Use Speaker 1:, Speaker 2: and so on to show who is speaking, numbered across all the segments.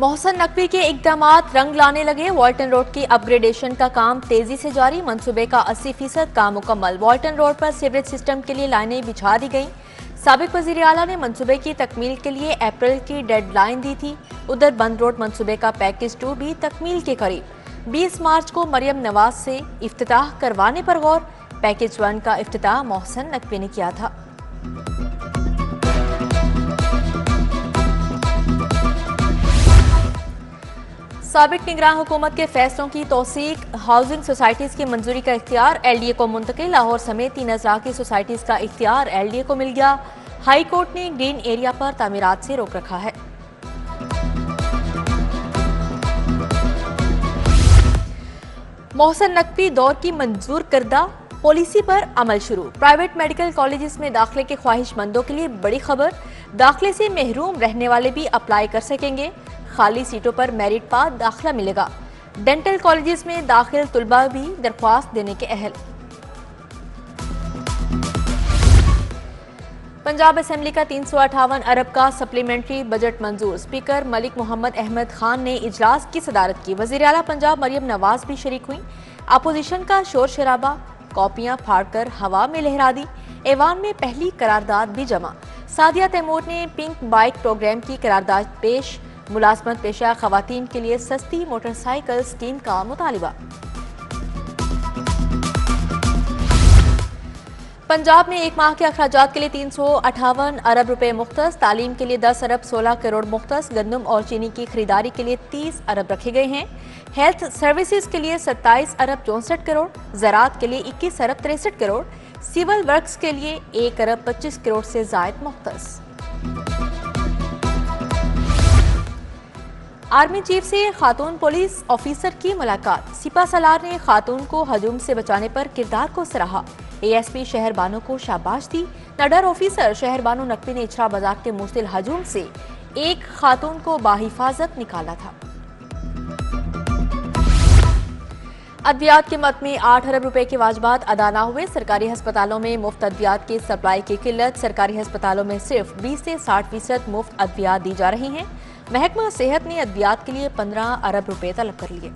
Speaker 1: मोहसन नकवी के इकदामात रंग लाने लगे। वाल्टन रोड की अपग्रेडेशन का काम तेजी से जारी। मंसूबे का 80% काम मुकम्मल। वाल्टन रोड पर सीवरेज सिस्टम के लिए लाइनें बिछा दी गईं। साबिक वजीर आला ने मंसूबे की तकमील के लिए अप्रैल की डेडलाइन दी थी। उधर बंद रोड मंसूबे का पैकेज 2 भी तकमील के करीब। 20 मार्च को मरियम नवाज से इफ्तिताह करवाने पर गौर। पैकेज 1 का इफ्तिताह मोहसन नकवी ने किया था। साबिक निगरान हुकूमत के फैसलों की तौसीक। हाउसिंग सोसाइटीज की मंजूरी का इख्तियार LDA को मुंतकिल। लाहौर समेत 3 अजला की सोसाइटीज का इख्तियार LDA को मिल गया। हाई कोर्ट ने ग्रीन एरिया पर तामीरात से रोक रखा है। मोहसन नकवी दौर की मंजूर करदा पॉलिसी पर अमल शुरू। प्राइवेट मेडिकल कॉलेजेस में दाखिले के ख्वाहिशमंदों के लिए बड़ी खबर। दाखिले से महरूम रहने वाले भी अप्लाई कर सकेंगे। खाली सीटों पर मेरिट पास दाखिला मिलेगा। डेंटल कॉलेजेस में दाखिल तुलबा भी दरख्वास्त देने के अहल। पंजाब असेंबली का 358 अरब का सप्लीमेंट्री बजट मंजूर। स्पीकर मलिक मोहम्मद अहमद खान ने इजलास की सदारत की। वजीर आला पंजाब मरियम नवाज भी शरीक हुई। अपोजिशन का शोर शराबा, कॉपियां फाड़कर हवा में लहरा दी। ऐवान में पहली करारदाद भी जमा। सादिया तैमूर ने पिंक बाइक प्रोग्राम की करारदाद पेश। मुलाजमत पेशा खवातीन के लिए सस्ती मोटरसाइकिल स्कीम का मुतालिबा। पंजाब में एक माह के अखराजात के लिए 358 अरब रुपए मुख्तस। तालीम के लिए 10 अरब 16 करोड़ मुख्तस। गंदम और चीनी की खरीदारी के लिए 30 अरब रखे गए हैं। हेल्थ सर्विसेज के लिए 27 अरब 64 करोड़। ज़राअत के लिए 21 अरब 63 करोड़। सिविल वर्क्स के लिए 1 अरब 25 करोड़ से जायद मुख्तस। आर्मी चीफ से खातून पुलिस ऑफिसर की मुलाकात। सिपा सलार ने खातून को हजूम से बचाने पर किरदार को सराहा। ASP शहर बानो को शाबाश दी। नडर ऑफिसर शहर बानो नकवी ने इछरा बाजार के मुश्तिल हजूम से एक खातून को बाहिफाजत निकाला था। अद्वियात की मद में 8 अरब रुपए के वाजबात अदा न हुए। सरकारी अस्पतालों में मुफ्त अद्वियात की सप्लाई की किल्लत। सरकारी अस्पतालों में सिर्फ 20 से 60% मुफ्त अद्वियात दी जा रही हैं। महकमा सेहत ने अद्वियात के लिए 15 अरब रुपए तलब कर लिए।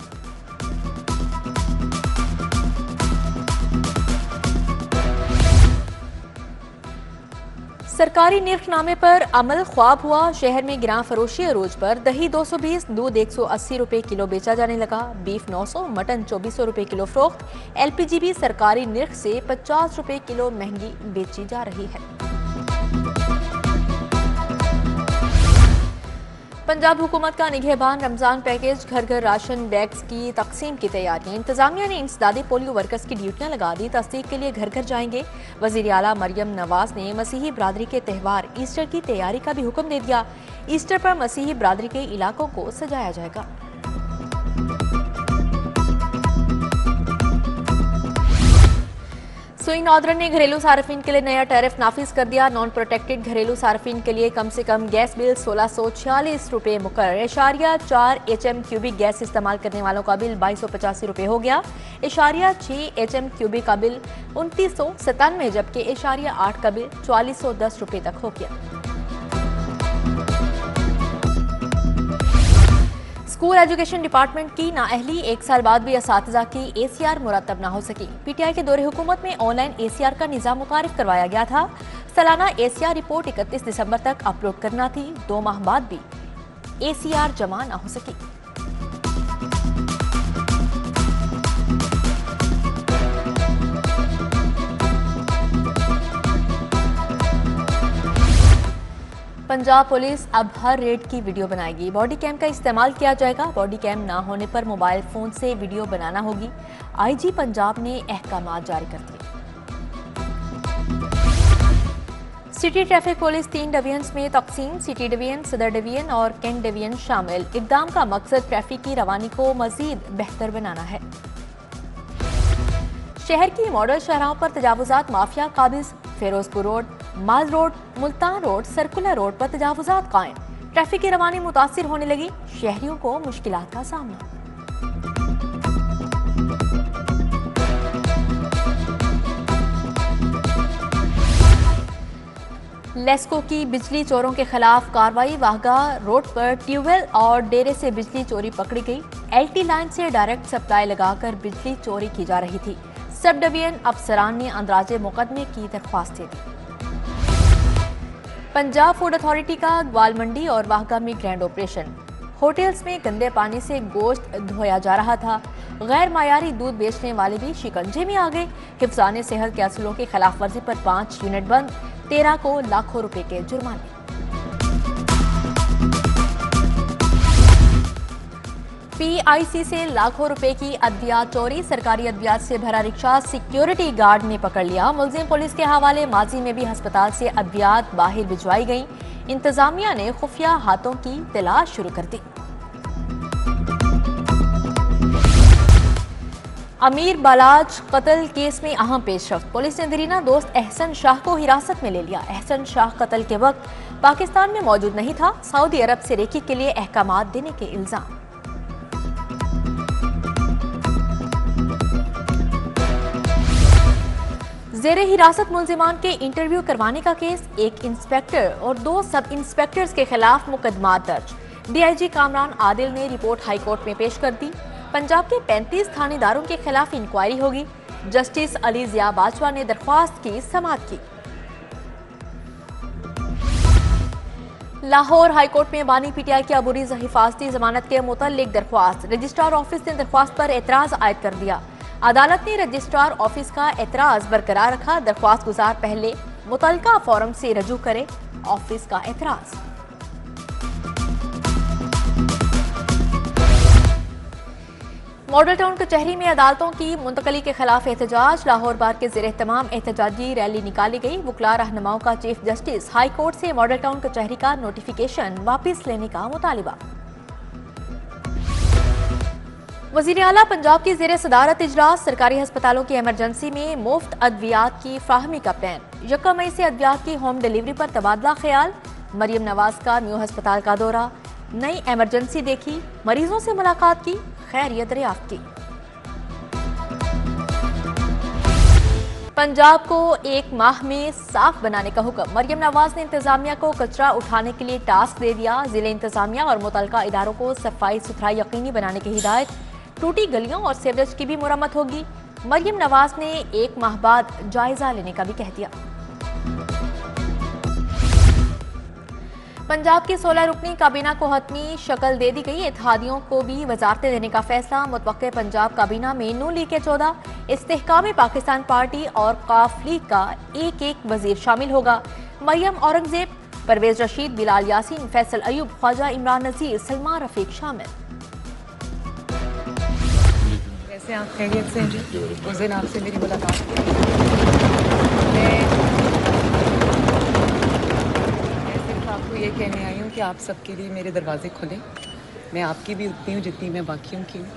Speaker 1: सरकारी निर्खनामे पर अमल ख्वाब हुआ। शहर में गिरां फरोशी अरोज पर दही 220, दूध 180 रुपए किलो बेचा जाने लगा। बीफ 900, मटन 2400 रुपए किलो फरोख्त। LPG भी सरकारी निर्ख से 50 रुपए किलो महंगी बेची जा रही है। पंजाब हुकूमत का निगहबान रमजान पैकेज। घर घर राशन बैग्स की तकसीम की तैयारियां। इंतजामिया ने इंसदादी पोलियो वर्कर्स की ड्यूटियां लगा दी। तस्दीक के लिए घर घर जाएंगे। वजीर आला मरियम नवाज ने मसीही बरादरी के त्यौहार ईस्टर की तैयारी का भी हुक्म दे दिया। ईस्टर पर मसीही बरादरी के इलाकों को सजाया जाएगा। सुई नॉर्दर्न ने घरेलू सार्फिन के लिए नया टैरिफ नाफिज कर दिया। नॉन प्रोटेक्टेड घरेलू सार्फिन के लिए कम से कम गैस बिल 1646 रुपए मुकर्रर। 4 HM क्यूबिक गैस इस्तेमाल करने वालों का बिल 2285 रुपए हो गया। 6 HM क्यूबिक का बिल 2997, जबकि 8 का बिल 4410 रुपए तक हो गया। स्कूल एजुकेशन डिपार्टमेंट की नाअहली। 1 साल बाद भी असातिज़ा की ACR मुरतब न हो सकी। PTI के दौरे हुकूमत में ऑनलाइन ACR का निज़ाम मुतारिफ करवाया गया था। सालाना ACR रिपोर्ट 31 दिसंबर तक अपलोड करना थी। 2 माह बाद भी ACR जमा न हो सकी। पंजाब पुलिस अब हर रेड की वीडियो बनाएगी। बॉडी कैम का इस्तेमाल किया जाएगा। बॉडी कैम ना होने पर मोबाइल फोन से वीडियो बनाना होगी। IG पंजाब ने अहकामात जारी कर दिए। सिटी ट्रैफिक पुलिस 3 डिवीजन्स में तकसीम। सिटी डिवीजन, सदर डिवीजन और कैंट डिवीजन शामिल। इक़दाम का मकसद ट्रैफिक की रवानी को मजीद बेहतर बनाना है। शहर की मॉडल शाहराहों पर तजावुजात माफिया काबिज। Ferozepur road, Mall road, Multan road, circular road पर तजावुजात कायम। ट्रैफिक की रवानी मुतासिर होने लगी। शहरियों को मुश्किलात का सामना। लेस्को की बिजली चोरों के खिलाफ कार्रवाई। वाहगा रोड पर ट्यूबवेल और डेरे से बिजली चोरी पकड़ी गई। एलटी लाइन से डायरेक्ट सप्लाई लगाकर बिजली चोरी की जा रही थी। सब डिवीजन अफसरान ने अंदराजे मुकदमे की दरख्वास्त दे दी। पंजाब फूड अथॉरिटी का ग्वाल मंडी और वाहगा में ग्रैंड ऑपरेशन। होटल्स में गंदे पानी से गोश्त धोया जा रहा था। गैर मायारी दूध बेचने वाले भी शिकंजे में आ गए। हिफ्ज़ाने सेहत के असूलों की खिलाफ वर्जी पर 5 यूनिट बंद, 13 को लाखों रुपए के जुर्माने। पीआईसी से लाखों रुपए की अद्वियात चोरी। सरकारी अद्वियात से भरा रिक्शा सिक्योरिटी गार्ड ने पकड़ लिया। मुलजिम पुलिस के हवाले। माजी में भी अस्पताल से अद्वियात बाहर भिजवाई गई। इंतजामिया ने खुफिया हाथों की तलाश शुरू कर दी। अमीर बालाज कत्ल केस में अहम पेशरफ्त। पुलिस ने दरीना दोस्त एहसन शाह को हिरासत में ले लिया। एहसन शाह कत्ल के वक्त पाकिस्तान में मौजूद नहीं था। सऊदी अरब से रेकी के लिए अहकामात देने के इल्जाम। जेरे हिरासत मुलजिमान के इंटरव्यू करवाने का केस। एक इंस्पेक्टर और 2 सब इंस्पेक्टर्स के खिलाफ मुकदमा दर्ज। डीआईजी कामरान आदिल ने रिपोर्ट हाईकोर्ट में पेश कर दी। पंजाब के 35 थानेदारों के खिलाफ इंक्वायरी होगी। जस्टिस अली जिया बाजवा ने दरख्वास्त की समाअत की। लाहौर हाईकोर्ट में बानी पीटीआई की अबूरी हिफाजती जमानत के मुतल्लिक दरख्वास्त। रजिस्ट्रार ऑफिस ने दरख्वास्त पर एतराज आयद कर दिया। अदालत ने रजिस्ट्रार ऑफिस का एतराज बरकरार रखा। दरख्वास्त गुजार पहले मुतल्लिका फोरम से रजू करे ऑफिस का एतराज। मॉडल टाउन कचहरी में अदालतों की मुंतकली के खिलाफ एहतजाज। लाहौर बार के ज़ेरे तमाम एहतजाजी रैली निकाली गई। वकला रहनुमाओं का चीफ जस्टिस हाई कोर्ट से मॉडल टाउन कचहरी का नोटिफिकेशन वापस लेने का मुतालिबा। वज़ीर आला पंजाब की ज़ेरे सदारत इजलास। सरकारी अस्पतालों की इमरजेंसी में मुफ्त अद्वियात की फ्राहमी का प्लान। 1 मई से अद्वियात की होम डिलीवरी पर तबादला ख्याल। मरियम नवाज का न्यू अस्पताल का दौरा। नई इमरजेंसी देखी, मरीजों से मुलाकात की, खैरियत दरियाफ्त की। पंजाब को 1 माह में साफ बनाने का हुक्म। मरियम नवाज ने इंतजामिया को कचरा उठाने के लिए टास्क दे दिया। जिले इंतजामिया और मुतल्लिका इदारों को सफाई सुथराई यकीनी बनाने की हिदायत। टूटी गलियों और सीवरेज की भी मुरम्मत होगी। मरियम नवाज ने 1 माह बाद जायजा लेने का भी कह दिया। पंजाब की 16 रुकनी काबीना को हतमी शक्ल दे दी गई। इत्तेहादियों को भी वजारतें देने का फैसला। मुतवक्के पंजाब काबीना में नून लीग के 14, इस्तेहकाम पाकिस्तान पार्टी और काफ लीग का एक वजीर शामिल होगा। मरियम औरंगजेब, परवेज रशीद, बिलाल यासीन, फैसल अयूब, ख्वाजा इमरान नजीर, सलमान रफीक शामिल।
Speaker 2: कैसे आप खैरियत से हैं जी? उस दिन आपसे मेरी मुलाकात आपको ये कहने आई हूँ कि आप सबके लिए मेरे दरवाजे खुले। मैं आपकी भी उतनी हूँ जितनी मैं बाकियों की हूँ।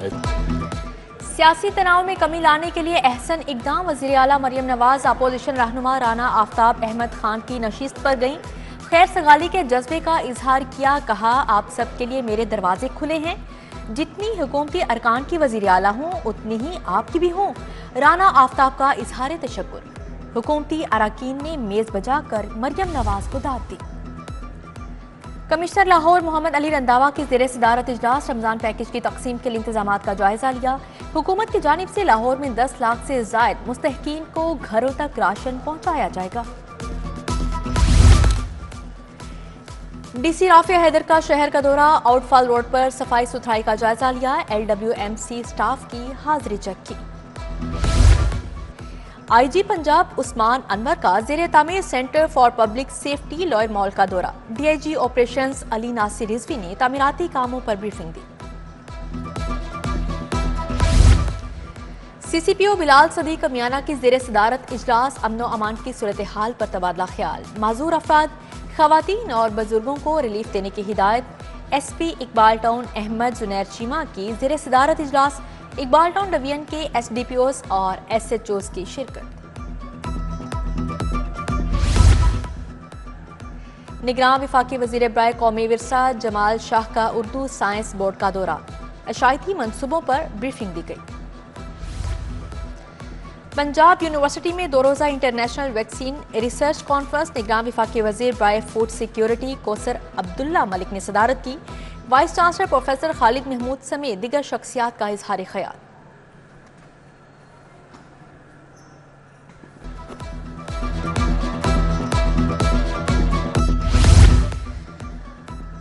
Speaker 1: सियासी तनाव में कमी लाने के लिए अहसन इकदाम। वज़ीर आला मरियम नवाज अपोजिशन रहनुमा राना आफ्ताब अहमद खान की नशिस्त पर गईं। खैर सगाली के जज्बे का इजहार किया। कहा, आप सबके लिए मेरे दरवाजे खुले हैं। जितनी हुकूमती अरकान की वज़ीर आला हूँ उतनी ही आपकी भी हूँ। राना आफ्ताब का इजहार तशक्कुर। हुकूमती अरकान ने मेज़ बजा कर मरियम नवाज को दाद दी। कमिश्नर लाहौर मोहम्मद अली रंधावा की ज़ेरे सदारत इजलास। रमजान पैकेज की तकसीम के लिए इंतजामात का जायजा लिया। हुकूमत की जानिब से लाहौर में 10 लाख से जायद मुस्तहकीन को घरों तक राशन पहुंचाया जाएगा। डीसी राफिया हैदर का शहर का दौरा। आउटफॉल रोड पर सफाई सुथराई का जायजा लिया। LWMC स्टाफ की हाजिरी चेक की। आईजी पंजाब उस्मान अनवर का ज़ेरे तामीर centre for public safety lawyer mall का दौरा। डीआईजी ऑपरेशंस अली नासिर रिजवी ने तामीराती कामों पर ब्रीफिंग दी। CCPO बिलाल सदीक मियाना की ज़ेरे सदारत इजलास। अमनो अमान की सूरत हाल पर तबादला ख्याल। माजूर अफराद, खवातीन और बुजुर्गों को रिलीफ देने की हिदायत। SP इकबाल टाउन अहमद जुनैर चीमा की ज़ेरे सदारत इजलास। इकबाल टाउन डिवीजन के SDPOs और SHOs की शिरकत। निगरान वफाकी वज़ीर बराए कौमी विरसा जमाल शाह का उर्दू साइंस बोर्ड का दौरा। अशाइती मंसूबों पर ब्रीफिंग दी गई। पंजाब यूनिवर्सिटी में 2 रोज़ा इंटरनेशनल वैक्सीन रिसर्च कॉन्फ्रेंस निगरान वफाकी वजीर बाय फूड सिक्योरिटी कौसर अब्दुल्ला मलिक ने सदारत की। Vice chancellor professor Khalid Mahmood समेत दिगर शख्सियात का इजहार ख्याल।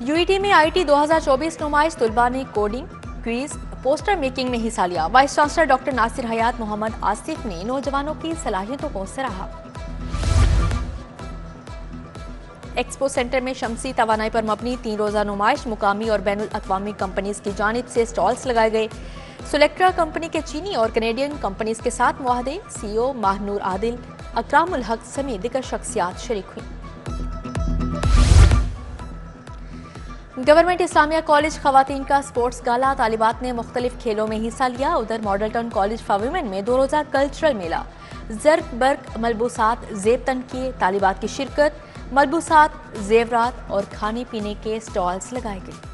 Speaker 1: यूईटी में आईटी 2024 नुमाइश तलबा ने कोडिंग, क्विज, पोस्टर मेकिंग में हिस्सा लिया। वाइस चांसलर डॉक्टर नासिर हयात मोहम्मद आसिफ ने नौजवानों की सलाहियतों को सराहा। एक्सपो सेंटर में शमसी तवानाई पर मबनी 3 रोज़ा नुमाइश, मुकामी और बैनुल अक़वामी कंपनीज की जानिब से स्टॉल्स लगाए गए। सुलेक्ट्रा कंपनी के चीनी और कैनेडियन कंपनीज के साथ मुआहदे, सीईओ माहनूर आदिल, अकरामुल हक समेत दिगर शख्सियात शरीक हुई। गवर्नमेंट इस्लामिया कॉलेज खवातीन का स्पोर्ट्स गाला, तालिबात ने मुख्तलिफ खेलों में हिस्सा लिया। उधर model town college for women में 2 रोज़ा कल्चरल मेला, जर्क बर्क मलबूसात जेब तन की तालिबात की शिरकत, मलबूसात, जेवरात और खाने पीने के स्टॉल्स लगाए गए।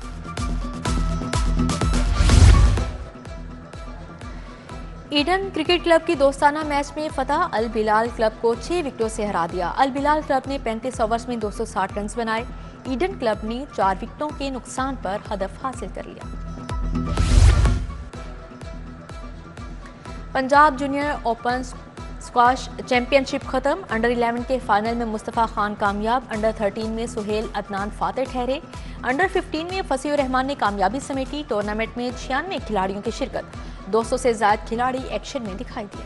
Speaker 1: ईडन क्रिकेट क्लब की दोस्ताना मैच में फतह, अल बिलाल क्लब को 6 विकेटों से हरा दिया। अल बिलाल क्लब ने 35 ओवर्स में 260 रन बनाए। ईडन क्लब ने 4 विकेटों के नुकसान पर हदफ हासिल कर लिया। Punjab junior open squash championship खत्म, अंडर 11 के फाइनल में मुस्तफ़ा खान कामयाब, अंडर 13 में सुहेल अदनान फातेह ठहरे, अंडर 15 में फसीउर रहमान ने कामयाबी समेटी। टूर्नामेंट में 96 खिलाड़ियों की शिरकत, 200 से ज्यादा खिलाड़ी एक्शन में दिखाई दिए।